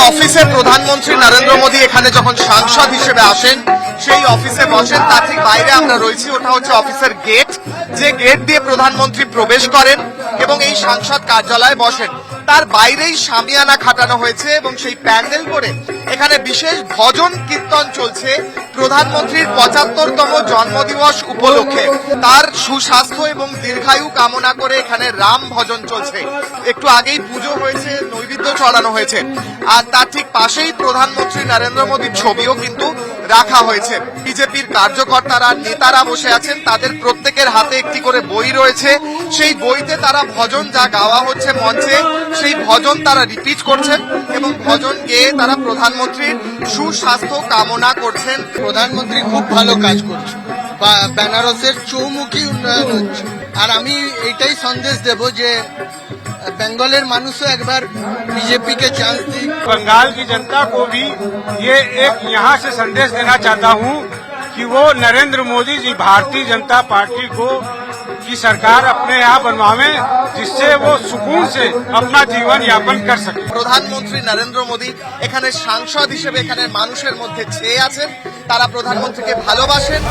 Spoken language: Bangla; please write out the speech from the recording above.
অফিসে প্রধানমন্ত্রী নরেন্দ্র মোদী এখানে যখন সাংসদ হিসেবে আসেন, সেই অফিসে বসেন, তার ঠিক বাইরে আমরা রয়েছি। ওটা হচ্ছে অফিসের গেট, যে গেট দিয়ে প্রধানমন্ত্রী প্রবেশ করেন এবং এই সাংসদ কার্যালয়ে বসেন। তার বাইরেই শামিয়ানা খাটানো হয়েছে এবং সেই প্যান্ডেল করে এখানে বিশেষ ভজন কীর্তন চলছে প্রধানমন্ত্রীর ৭৫তম জন্মদিবস উপলক্ষে। তার সুস্বাস্থ্য এবং দীর্ঘায়ু কামনা করে এখানে রাম ভজন চলছে। একটু আগেই পুজো হয়েছে, নৈবেদ্য চড়ানো হয়েছে, আর তার ঠিক পাশেই প্রধানমন্ত্রী নরেন্দ্র মোদীর ছবিও কিন্তু রাখা হয়েছে। বিজেপির কার্যকর্তারা, নেতারা বসে আছেন, তাদের প্রত্যেকের হাতে একটি করে বই রয়েছে। সেই বইতে তারা ভজন যা গাওয়া হচ্ছে মঞ্চে, সেই ভজন তারা রিপিট করছেন এবং ভজন গেয়ে তারা প্রধানমন্ত্রীর সুস্বাস্থ্য কামনা করছেন। প্রধানমন্ত্রী খুব ভালো কাজ করছে, বেনারসের চৌমুখী উন্নয়ন হচ্ছে। আর আমি এইটাই সন্দেশ দেব যে বেঙ্গলের মানুষও একবার बीजेपी के चांस दी। बंगाल की जनता को भी ये एक यहाँ से संदेश देना चाहता हूँ कि वो नरेंद्र मोदी जी भारतीय जनता पार्टी को की सरकार अपने यहाँ बनवावे, जिससे वो सुकून से अपना जीवन यापन कर सके। প্রধানমন্ত্রী নরেন্দ্র মোদী এখানে সাংসদ হিসেবে এখানে মানুষের মধ্যে ছেয়ে আছেন, তারা প্রধানমন্ত্রীকে ভালোবাসেন।